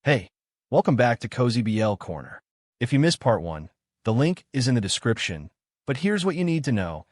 Hey, welcome back to Cozy BL Corner. If you missed part 1, the link is in the description, but here's what you need to know.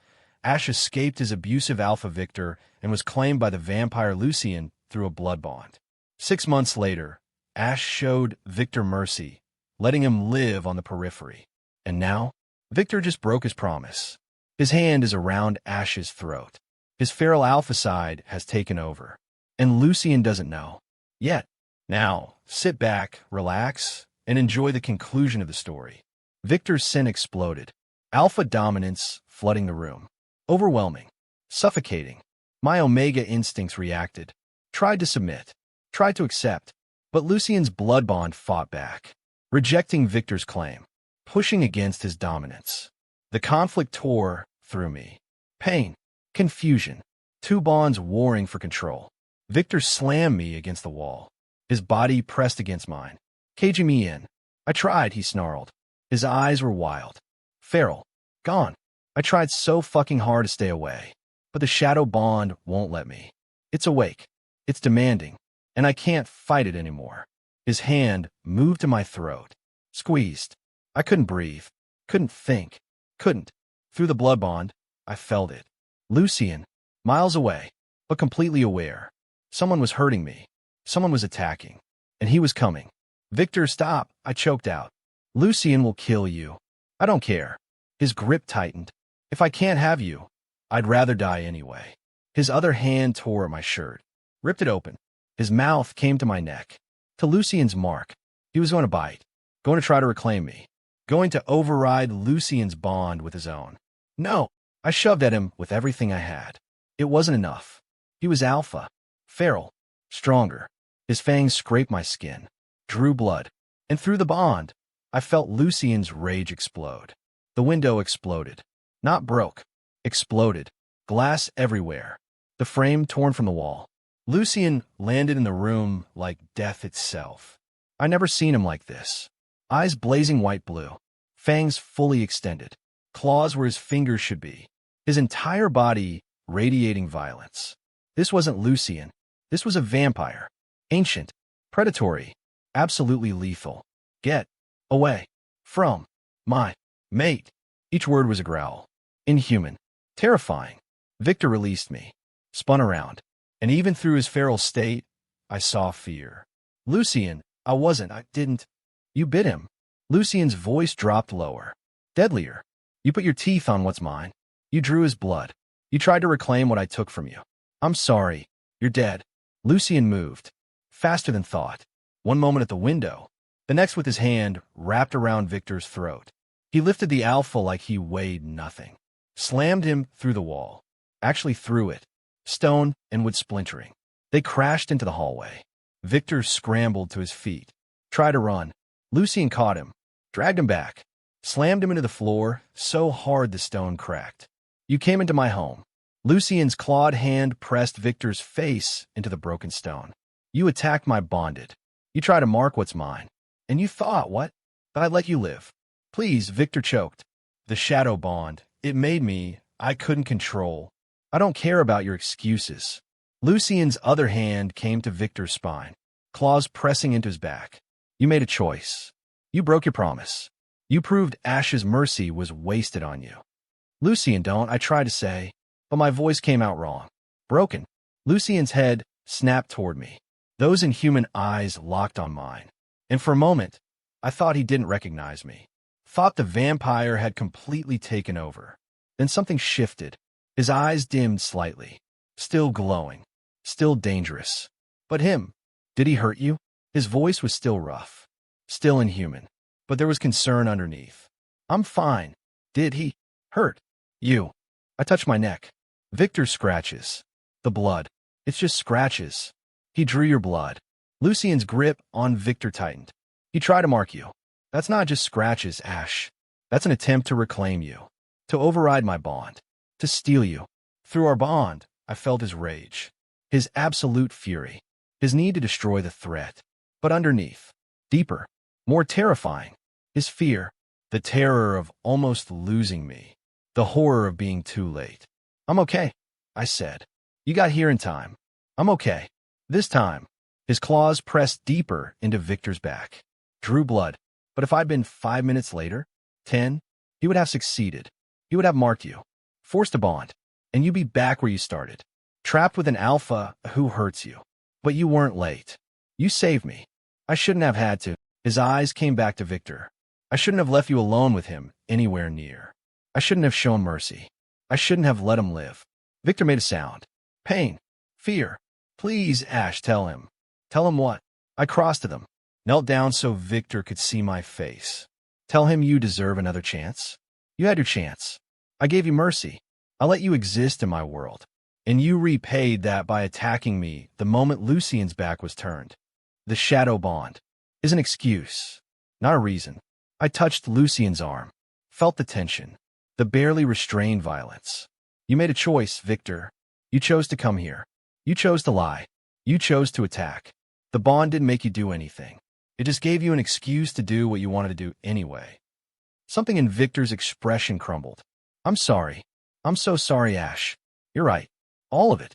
Ash escaped his abusive alpha Viktor and was claimed by the vampire Lucien through a blood bond. 6 months later, Ash showed Viktor mercy, letting him live on the periphery. And now, Viktor just broke his promise. His hand is around Ash's throat. His feral alpha side has taken over, and Lucien doesn't know. Yet. Now, sit back, relax, and enjoy the conclusion of the story. Viktor's sin exploded. Alpha dominance flooding the room. Overwhelming. Suffocating. My Omega instincts reacted. Tried to submit. Tried to accept. But Lucien's blood bond fought back. Rejecting Viktor's claim. Pushing against his dominance. The conflict tore through me. Pain. Confusion. Two bonds warring for control. Viktor slammed me against the wall. His body pressed against mine, caging me in. I tried, he snarled. His eyes were wild. Feral. Gone. I tried so fucking hard to stay away. But the shadow bond won't let me. It's awake. It's demanding. And I can't fight it anymore. His hand moved to my throat. Squeezed. I couldn't breathe. Couldn't think. Couldn't. Through the blood bond, I felt it. Lucien. Miles away. But completely aware. Someone was hurting me. Someone was attacking, and he was coming. Viktor, stop, I choked out. Lucien will kill you. I don't care. His grip tightened. If I can't have you, I'd rather die anyway. His other hand tore at my shirt, ripped it open. His mouth came to my neck, to Lucien's mark. He was going to bite, going to try to reclaim me, going to override Lucien's bond with his own. No, I shoved at him with everything I had. It wasn't enough. He was alpha, feral, stronger. His fangs scraped my skin, drew blood, and through the bond, I felt Lucien's rage explode. The window exploded. Not broke. Exploded. Glass everywhere. The frame torn from the wall. Lucien landed in the room like death itself. I never seen him like this. Eyes blazing white-blue. Fangs fully extended. Claws where his fingers should be. His entire body radiating violence. This wasn't Lucien. This was a vampire. Ancient, predatory, absolutely lethal. Get away from my mate. Each word was a growl. Inhuman. Terrifying. Viktor released me. Spun around. And even through his feral state, I saw fear. Lucien, I didn't. You bit him. Lucien's voice dropped lower. Deadlier. You put your teeth on what's mine. You drew his blood. You tried to reclaim what I took from you. I'm sorry. You're dead. Lucien moved. Faster than thought. One moment at the window, the next with his hand wrapped around Viktor's throat. He lifted the alpha like he weighed nothing. Slammed him through the wall. Actually through it. Stone and wood splintering. They crashed into the hallway. Viktor scrambled to his feet. Tried to run. Lucien caught him. Dragged him back. Slammed him into the floor so hard the stone cracked. You came into my home. Lucien's clawed hand pressed Viktor's face into the broken stone. You attacked my bonded. You tried to mark what's mine. And you thought, what? That I'd let you live. Please, Viktor choked. The shadow bond, it made me, I couldn't control. I don't care about your excuses. Lucien's other hand came to Viktor's spine, claws pressing into his back. You made a choice. You broke your promise. You proved Ash's mercy was wasted on you. Lucien, don't, I tried to say, but my voice came out wrong. Broken. Lucien's head snapped toward me. Those inhuman eyes locked on mine. And for a moment, I thought he didn't recognize me. Thought the vampire had completely taken over. Then something shifted. His eyes dimmed slightly. Still glowing. Still dangerous. But him. Did he hurt you? His voice was still rough. Still inhuman. But there was concern underneath. I'm fine. Did he hurt you? I touched my neck. Viktor scratches. The blood. It's just scratches. He drew your blood. Lucien's grip on Viktor tightened. He tried to mark you. That's not just scratches, Ash. That's an attempt to reclaim you. To override my bond. To steal you. Through our bond, I felt his rage. His absolute fury. His need to destroy the threat. But underneath. Deeper. More terrifying. His fear. The terror of almost losing me. The horror of being too late. I'm okay, I said. You got here in time. I'm okay. This time. His claws pressed deeper into Viktor's back. Drew blood. But if I'd been 5 minutes later, 10, he would have succeeded. He would have marked you, forced a bond, and you'd be back where you started, trapped with an alpha who hurts you. But you weren't late. You saved me. I shouldn't have had to. His eyes came back to Viktor. I shouldn't have left you alone with him anywhere near. I shouldn't have shown mercy. I shouldn't have let him live. Viktor made a sound. Pain. Fear. Please, Ash, tell him. Tell him what? I crossed to them, knelt down so Viktor could see my face. Tell him you deserve another chance. You had your chance. I gave you mercy. I let you exist in my world. And you repaid that by attacking me the moment Lucien's back was turned. The shadow bond is an excuse, not a reason. I touched Lucien's arm, felt the tension, the barely restrained violence. You made a choice, Viktor. You chose to come here. You chose to lie. You chose to attack. The bond didn't make you do anything. It just gave you an excuse to do what you wanted to do anyway. Something in Viktor's expression crumbled. I'm sorry. I'm so sorry, Ash. You're right. All of it.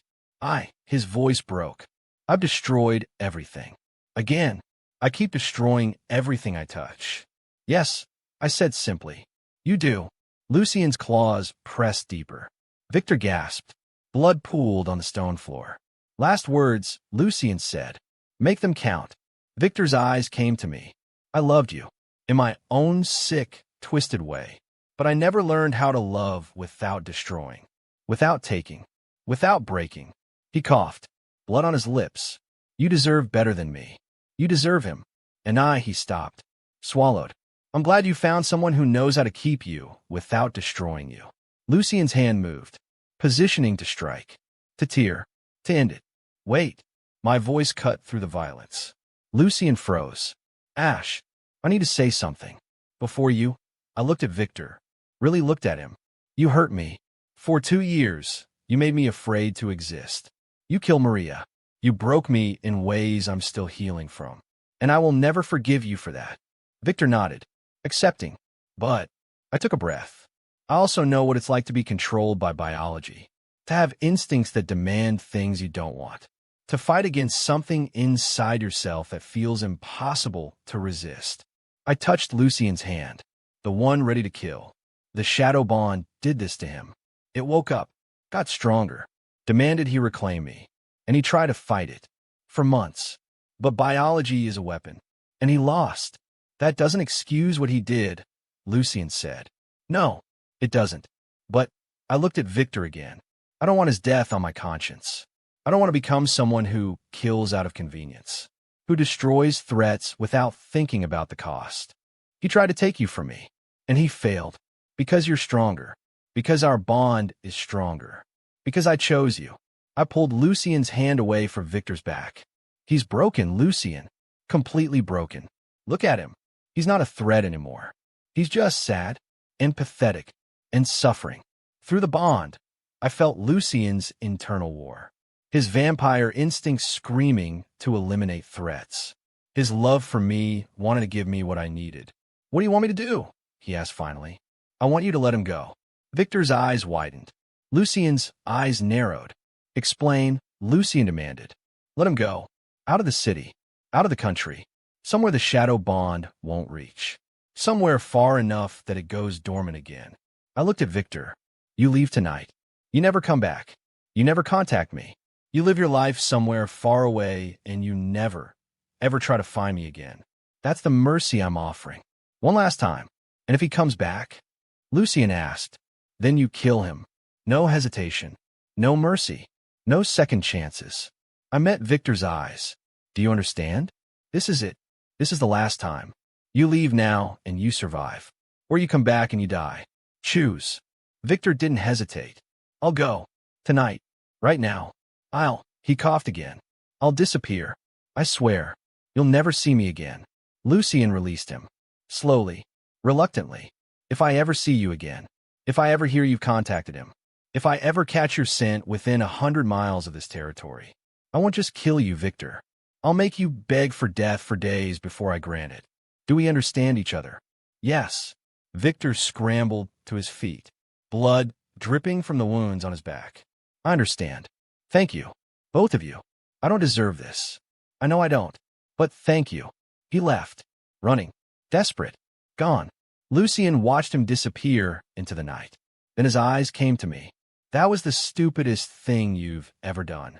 His voice broke. I've destroyed everything. Again, I keep destroying everything I touch. Yes, I said simply. You do. Lucien's claws pressed deeper. Viktor gasped. Blood pooled on the stone floor. Last words, Lucien said. Make them count. Viktor's eyes came to me. I loved you. In my own sick, twisted way. But I never learned how to love without destroying. Without taking. Without breaking. He coughed. Blood on his lips. You deserve better than me. You deserve him. And he stopped. Swallowed. I'm glad you found someone who knows how to keep you without destroying you. Lucien's hand moved, positioning to strike, to tear, to end it. Wait. My voice cut through the violence. Lucien froze. Ash, I need to say something. Before you, I looked at Viktor. Really looked at him. You hurt me. For 2 years, you made me afraid to exist. You killed Maria. You broke me in ways I'm still healing from. And I will never forgive you for that. Viktor nodded, accepting. But I took a breath. I also know what it's like to be controlled by biology. To have instincts that demand things you don't want. To fight against something inside yourself that feels impossible to resist. I touched Lucien's hand, the one ready to kill. The shadow bond did this to him. It woke up, got stronger, demanded he reclaim me, and he tried to fight it. For months. But biology is a weapon, and he lost. That doesn't excuse what he did, Lucien said. No, it doesn't. But I looked at Viktor again. I don't want his death on my conscience. I don't want to become someone who kills out of convenience, who destroys threats without thinking about the cost. He tried to take you from me, and he failed. Because you're stronger. Because our bond is stronger. Because I chose you. I pulled Lucien's hand away from Viktor's back. He's broken, Lucien. Completely broken. Look at him. He's not a threat anymore. He's just sad, and pathetic, and suffering. Through the bond, I felt Lucien's internal war. His vampire instincts screaming to eliminate threats. His love for me wanted to give me what I needed. What do you want me to do? He asked finally. I want you to let him go. Viktor's eyes widened. Lucien's eyes narrowed. Explain, Lucien demanded. Let him go. Out of the city. Out of the country. Somewhere the shadow bond won't reach. Somewhere far enough that it goes dormant again. I looked at Viktor. You leave tonight. You never come back. You never contact me. You live your life somewhere far away and you never, ever try to find me again. That's the mercy I'm offering. One last time. And if he comes back? Lucien asked. Then you kill him. No hesitation. No mercy. No second chances. I met Viktor's eyes. Do you understand? This is it. This is the last time. You leave now and you survive. Or you come back and you die. Choose. Viktor didn't hesitate. I'll go. Tonight. Right now. He coughed again. I'll disappear. I swear. You'll never see me again. Lucien released him. Slowly. Reluctantly. If I ever see you again. If I ever hear you've contacted him. If I ever catch your scent within 100 miles of this territory. I won't just kill you, Viktor. I'll make you beg for death for days before I grant it. Do we understand each other? Yes. Viktor scrambled to his feet. Blood dripping from the wounds on his back. I understand. Thank you. Both of you. I don't deserve this. I know I don't. But thank you. He left, running, desperate, gone. Lucien watched him disappear into the night. Then his eyes came to me. That was the stupidest thing you've ever done.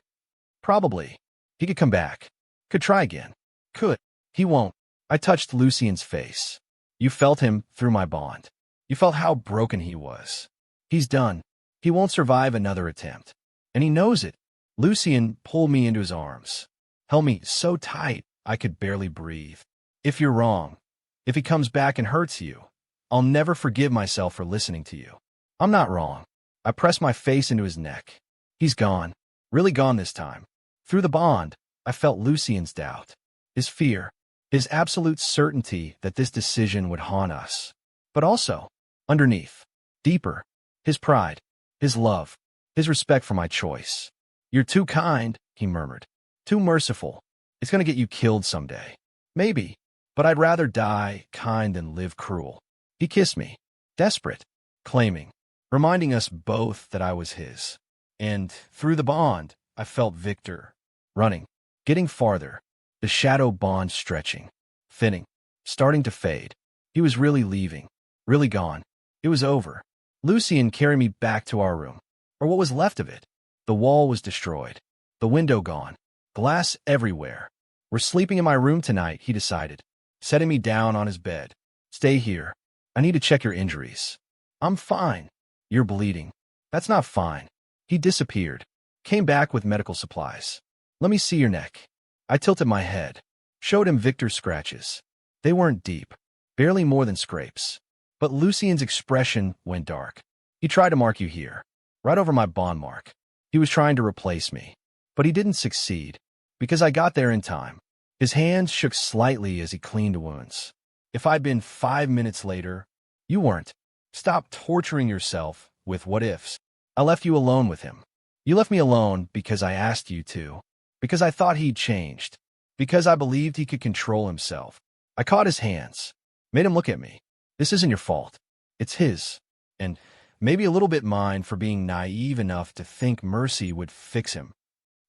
Probably. He could come back. Could try again. Could. He won't. I touched Lucien's face. You felt him through my bond. You felt how broken he was. He's done. He won't survive another attempt. And he knows it. Lucien pulled me into his arms, held me so tight I could barely breathe. If you're wrong, if he comes back and hurts you, I'll never forgive myself for listening to you. I'm not wrong. I pressed my face into his neck. He's gone. Really gone this time. Through the bond, I felt Lucien's doubt, his fear, his absolute certainty that this decision would haunt us. But also, underneath, deeper, his pride, his love, his respect for my choice. You're too kind, he murmured. Too merciful. It's going to get you killed someday. Maybe, but I'd rather die kind than live cruel. He kissed me, desperate, claiming, reminding us both that I was his. And through the bond, I felt Viktor, running, getting farther, the shadow bond stretching, thinning, starting to fade. He was really leaving, really gone. It was over. Lucien carried me back to our room, or what was left of it. The wall was destroyed, the window gone, glass everywhere. We're sleeping in my room tonight, he decided, setting me down on his bed. Stay here. I need to check your injuries. I'm fine. You're bleeding. That's not fine. He disappeared, came back with medical supplies. Let me see your neck. I tilted my head, showed him Viktor's scratches. They weren't deep, barely more than scrapes. But Lucien's expression went dark. He tried to mark you here, right over my bond mark. He was trying to replace me, but he didn't succeed, because I got there in time. His hands shook slightly as he cleaned wounds. If I'd been 5 minutes later, you weren't. Stop torturing yourself with what-ifs. I left you alone with him. You left me alone because I asked you to, because I thought he'd changed, because I believed he could control himself. I caught his hands, made him look at me. This isn't your fault. It's his, and maybe a little bit mine for being naive enough to think mercy would fix him.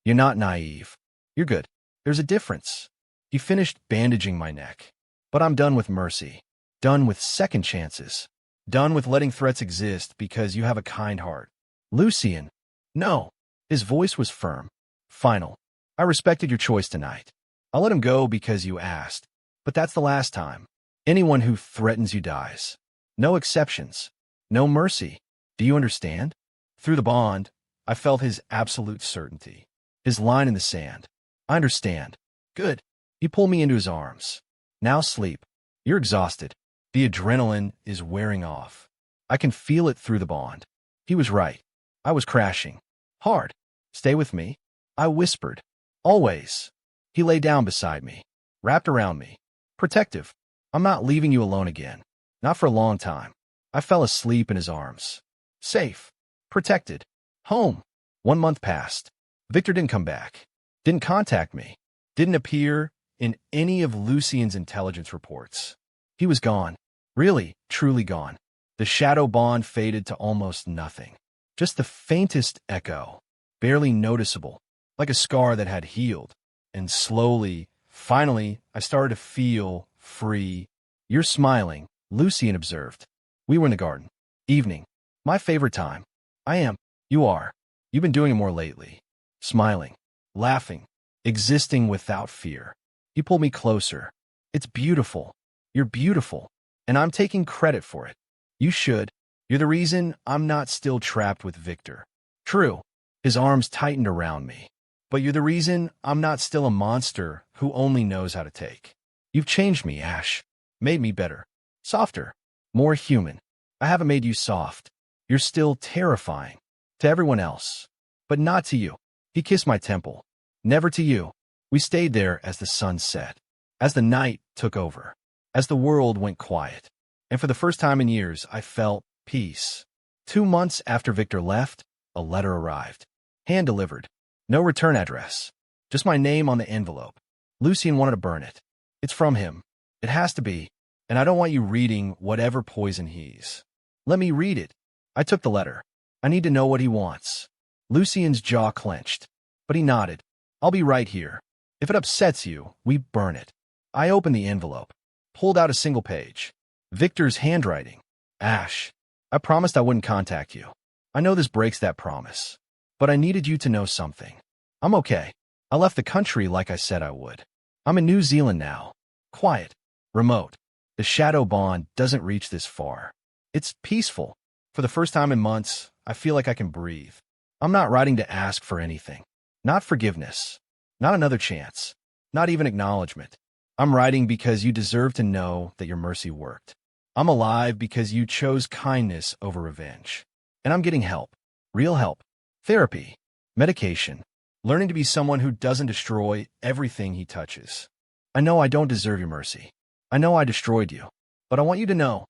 You're not naive. You're good. There's a difference. He finished bandaging my neck. But I'm done with mercy. Done with second chances. Done with letting threats exist because you have a kind heart. Lucien. No. His voice was firm. Final. I respected your choice tonight. I'll let him go because you asked. But that's the last time. Anyone who threatens you dies. No exceptions. No mercy. Do you understand? Through the bond, I felt his absolute certainty. His line in the sand. I understand. Good. He pulled me into his arms. Now sleep. You're exhausted. The adrenaline is wearing off. I can feel it through the bond. He was right. I was crashing. Hard. Stay with me. I whispered. Always. He lay down beside me, wrapped around me. Protective. I'm not leaving you alone again. Not for a long time. I fell asleep in his arms. Safe. Protected. Home. 1 month passed. Viktor didn't come back. Didn't contact me. Didn't appear in any of Lucien's intelligence reports. He was gone. Really, truly gone. The shadow bond faded to almost nothing. Just the faintest echo, barely noticeable, like a scar that had healed. And slowly, finally, I started to feel free. You're smiling, Lucien observed. We were in the garden. Evening. My favorite time. I am. You are. You've been doing it more lately. Smiling, laughing, existing without fear. He pulled me closer. It's beautiful. You're beautiful. And I'm taking credit for it. You should. You're the reason I'm not still trapped with Viktor. True. His arms tightened around me. But you're the reason I'm not still a monster who only knows how to take. You've changed me, Ash. Made me better. Softer. More human. I haven't made you soft. You're still terrifying. To everyone else. But not to you. He kissed my temple. Never to you. We stayed there as the sun set. As the night took over. As the world went quiet. And for the first time in years, I felt peace. 2 months after Viktor left, a letter arrived. Hand-delivered. No return address. Just my name on the envelope. Lucien wanted to burn it. It's from him. It has to be. And I don't want you reading whatever poison he's. Let me read it. I took the letter. I need to know what he wants. Lucien's jaw clenched. But he nodded. I'll be right here. If it upsets you, we burn it. I opened the envelope, pulled out a single page. Victor's handwriting. Ash, I promised I wouldn't contact you. I know this breaks that promise. But I needed you to know something. I'm okay. I left the country like I said I would. I'm in New Zealand now. Quiet. Remote. The shadow bond doesn't reach this far. It's peaceful. For the first time in months, I feel like I can breathe. I'm not writing to ask for anything. Not forgiveness. Not another chance. Not even acknowledgement. I'm writing because you deserve to know that your mercy worked. I'm alive because you chose kindness over revenge. And I'm getting help. Real help. Therapy. Medication. Learning to be someone who doesn't destroy everything he touches. I know I don't deserve your mercy. I know I destroyed you. But I want you to know,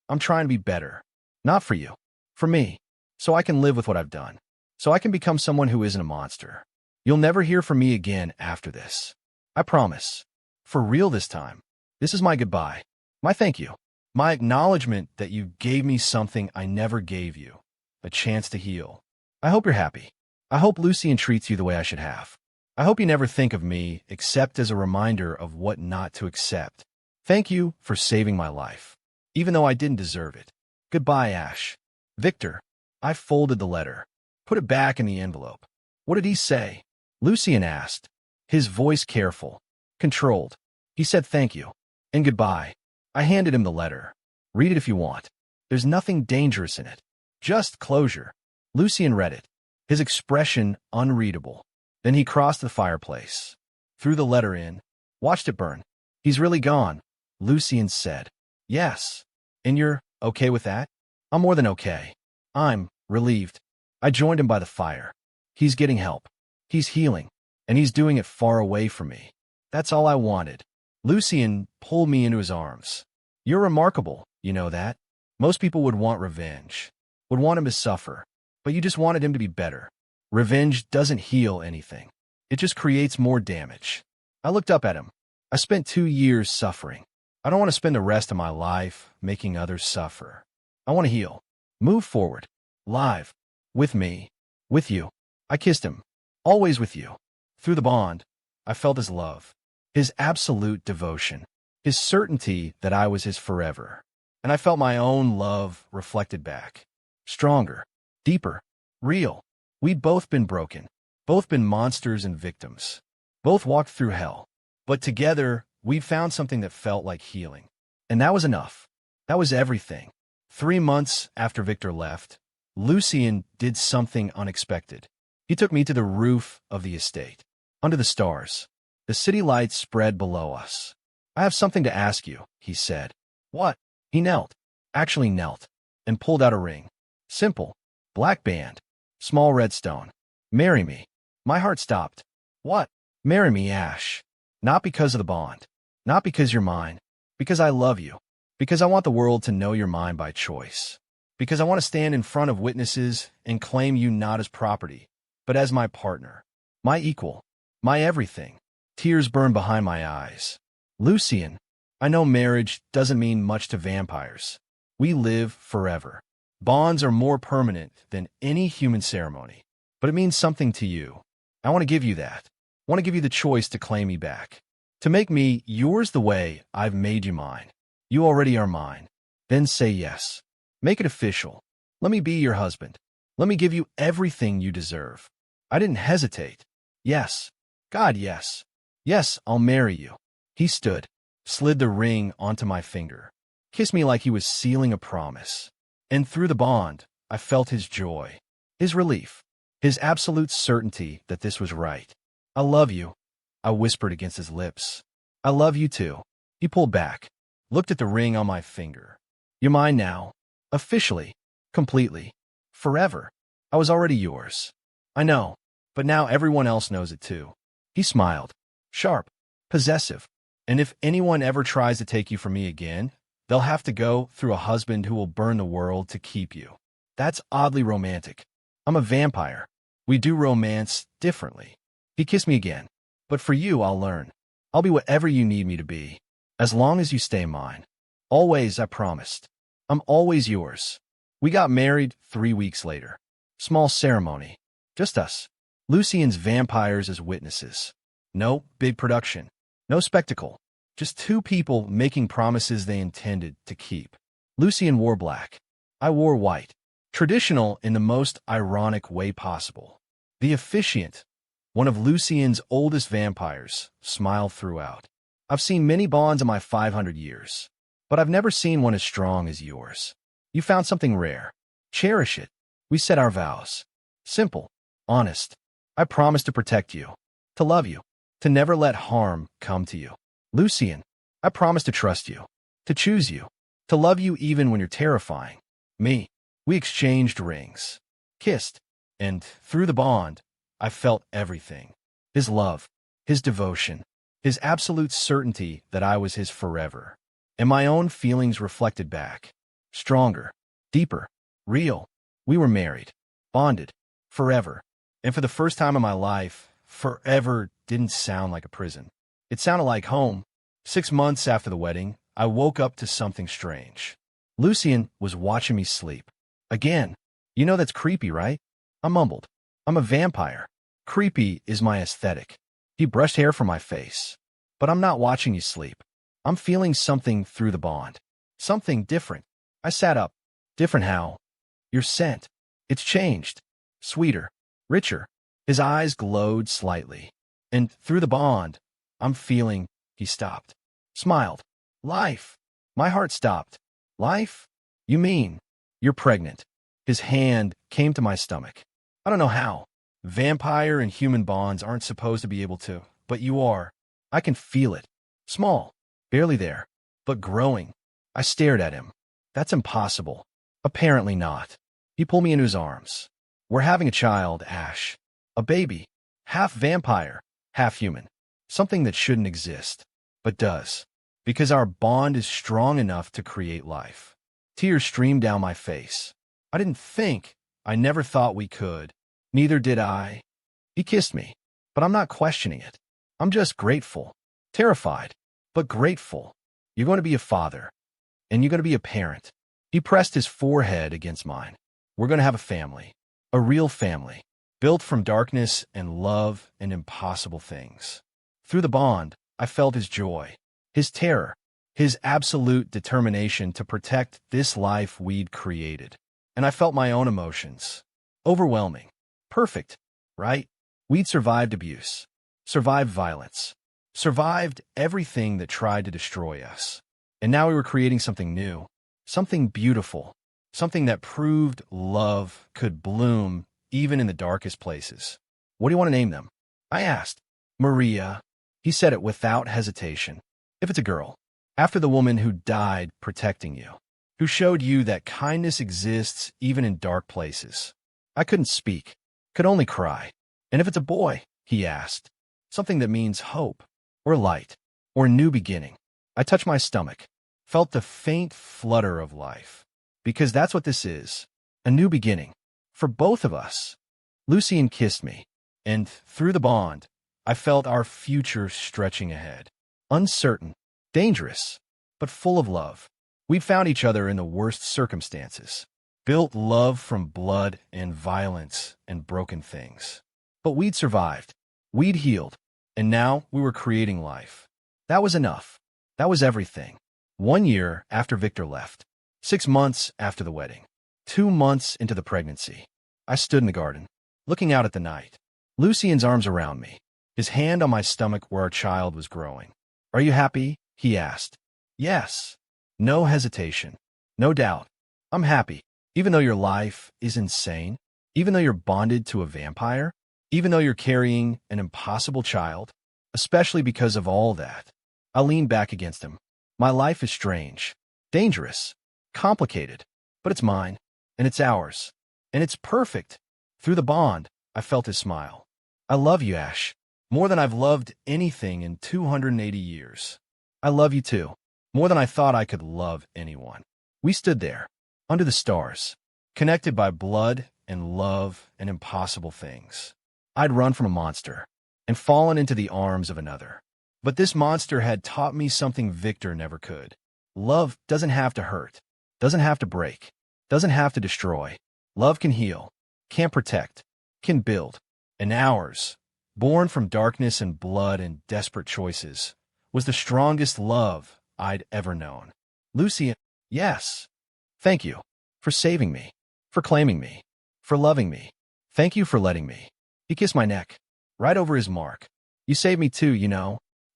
I'm trying to be better. Not for you. For me. So I can live with what I've done. So I can become someone who isn't a monster. You'll never hear from me again after this. I promise. For real this time. This is my goodbye. My thank you. My acknowledgement that you gave me something I never gave you. A chance to heal. I hope you're happy. I hope Lucien treats you the way I should have. I hope you never think of me except as a reminder of what not to accept. Thank you for saving my life, even though I didn't deserve it. Goodbye, Ash. Victor. I folded the letter, put it back in the envelope. What did he say? Lucien asked, his voice careful, controlled. He said thank you and goodbye. I handed him the letter. Read it if you want. There's nothing dangerous in it. Just closure. Lucien read it, his expression unreadable. Then he crossed the fireplace, threw the letter in, watched it burn. He's really gone, Lucien said. Yes. And you're okay with that? I'm more than okay. I'm relieved. I joined him by the fire. He's getting help. He's healing. And he's doing it far away from me. That's all I wanted. Lucien pulled me into his arms. You're remarkable, you know that. Most people would want revenge, would want him to suffer, but you just wanted him to be better. Revenge doesn't heal anything. It just creates more damage. I looked up at him. I spent 2 years suffering. I don't want to spend the rest of my life making others suffer. I want to heal. Move forward. Live. With me. With you. I kissed him. Always with you. Through the bond, I felt his love. His absolute devotion. His certainty that I was his forever. And I felt my own love reflected back. Stronger. Deeper. Real. We'd both been broken. Both been monsters and victims. Both walked through hell. But together, we found something that felt like healing. And that was enough. That was everything. 3 months after Victor left, Lucien did something unexpected. He took me to the roof of the estate. Under the stars. The city lights spread below us. I have something to ask you, he said. What? He knelt. Actually knelt. And pulled out a ring. Simple. Black band. Small red stone. Marry me. My heart stopped. What? Marry me, Ash. Not because of the bond. Not because you're mine. Because I love you. Because I want the world to know you're mine by choice. Because I want to stand in front of witnesses and claim you not as property, but as my partner. My equal. My everything. Tears burn behind my eyes. Lucien, I know marriage doesn't mean much to vampires. We live forever. Bonds are more permanent than any human ceremony. But it means something to you. I want to give you that. I want to give you the choice to claim me back. To make me yours the way I've made you mine. You already are mine. Then say yes. Make it official. Let me be your husband. Let me give you everything you deserve. I didn't hesitate. Yes. God, yes. Yes, I'll marry you. He stood, slid the ring onto my finger, kissed me like he was sealing a promise. And through the bond, I felt his joy, his relief, his absolute certainty that this was right. I love you, I whispered against his lips. I love you too. He pulled back, looked at the ring on my finger. You're mine now. Officially. Completely. Forever. I was already yours. I know, but now everyone else knows it too. He smiled. Sharp. Possessive. And if anyone ever tries to take you from me again, they'll have to go through a husband who will burn the world to keep you. That's oddly romantic. I'm a vampire. We do romance differently. He kissed me again. But for you, I'll learn. I'll be whatever you need me to be. As long as you stay mine. Always, I promised. I'm always yours. We got married 3 weeks later. Small ceremony. Just us. Lucien's vampires as witnesses. No big production. No spectacle. Just two people making promises they intended to keep. Lucien wore black. I wore white. Traditional in the most ironic way possible. The officiant, one of Lucien's oldest vampires, smiled throughout. I've seen many bonds in my 500 years, but I've never seen one as strong as yours. You found something rare. Cherish it. We said our vows. Simple. Honest. I promise to protect you. To love you. To never let harm come to you. Lucien, I promise to trust you. To choose you. To love you even when you're terrifying. Me. We exchanged rings. Kissed. And through the bond, I felt everything. His love. His devotion. His absolute certainty that I was his forever. And my own feelings reflected back. Stronger. Deeper. Real. We were married. Bonded. Forever. And for the first time in my life, forever didn't sound like a prison. It sounded like home. 6 months after the wedding, I woke up to something strange. Lucien was watching me sleep. Again. You know that's creepy, right? I mumbled. I'm a vampire. Creepy is my aesthetic. He brushed hair from my face. But I'm not watching you sleep. I'm feeling something through the bond. Something different. I sat up. Different how? Your scent. It's changed. Sweeter. Richer. His eyes glowed slightly. And through the bond, I'm feeling. He stopped. Smiled. Life. My heart stopped. Life? You mean? You're pregnant. His hand came to my stomach. I don't know how. Vampire and human bonds aren't supposed to be able to, but you are. I can feel it. Small. Barely there. But growing. I stared at him. That's impossible. Apparently not. He pulled me into his arms. We're having a child, Ash. A baby. Half vampire, half human. Something that shouldn't exist, but does. Because our bond is strong enough to create life. Tears streamed down my face. I didn't think. I never thought we could. Neither did I. He kissed me, but I'm not questioning it. I'm just grateful. Terrified, but grateful. You're going to be a father, and you're going to be a parent. He pressed his forehead against mine. We're going to have a family. A real family. Built from darkness and love and impossible things. Through the bond, I felt his joy, his terror, his absolute determination to protect this life we'd created. And I felt my own emotions. Overwhelming. Perfect, right? We'd survived abuse, survived violence, survived everything that tried to destroy us. And now we were creating something new, something beautiful, something that proved love could bloom even in the darkest places. What do you want to name them? I asked. Maria. He said it without hesitation. If it's a girl. After the woman who died protecting you. Who showed you that kindness exists even in dark places. I couldn't speak. Could only cry. And if it's a boy, he asked. Something that means hope. Or light. Or new beginning. I touched my stomach. Felt the faint flutter of life. Because that's what this is. A new beginning. For both of us. Lucien kissed me. And through the bond, I felt our future stretching ahead. Uncertain. Dangerous. But full of love. We'd found each other in the worst circumstances. Built love from blood and violence and broken things. But we'd survived. We'd healed. And now we were creating life. That was enough. That was everything. 1 year after Viktor left. 6 months after the wedding. 2 months into the pregnancy. I stood in the garden, looking out at the night. Lucien's arms around me. His hand on my stomach where our child was growing. Are you happy? He asked. Yes. No hesitation. No doubt. I'm happy. Even though your life is insane. Even though you're bonded to a vampire. Even though you're carrying an impossible child. Especially because of all that. I leaned back against him. My life is strange. Dangerous. Complicated. But it's mine. And it's ours. And it's perfect. Through the bond, I felt his smile. I love you, Ash. More than I've loved anything in 280 years. I love you too. More than I thought I could love anyone. We stood there, under the stars, connected by blood and love and impossible things. I'd run from a monster and fallen into the arms of another. But this monster had taught me something Viktor never could. Love doesn't have to hurt, doesn't have to break, doesn't have to destroy. Love can heal, can protect, can build. And ours, born from darkness and blood and desperate choices, was the strongest love I'd ever known. Lucien, yes. Thank you for saving me, for claiming me, for loving me. Thank you for letting me. He kissed my neck, right over his mark. You saved me too,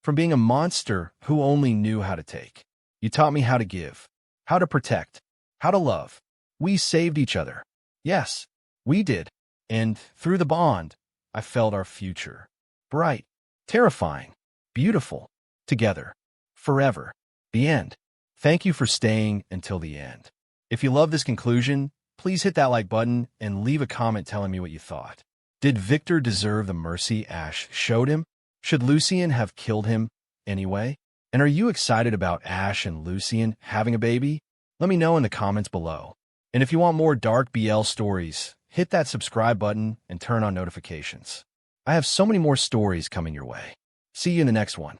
from being a monster who only knew how to take. You taught me how to give, how to protect, how to love. We saved each other. Yes, we did. And through the bond, I felt our future. Bright, terrifying, beautiful, together, forever. The end. Thank you for staying until the end. If you love this conclusion, please hit that like button and leave a comment telling me what you thought. Did Viktor deserve the mercy Ash showed him? Should Lucien have killed him anyway? And are you excited about Ash and Lucien having a baby? Let me know in the comments below. And if you want more dark BL stories, hit that subscribe button and turn on notifications. I have so many more stories coming your way. See you in the next one.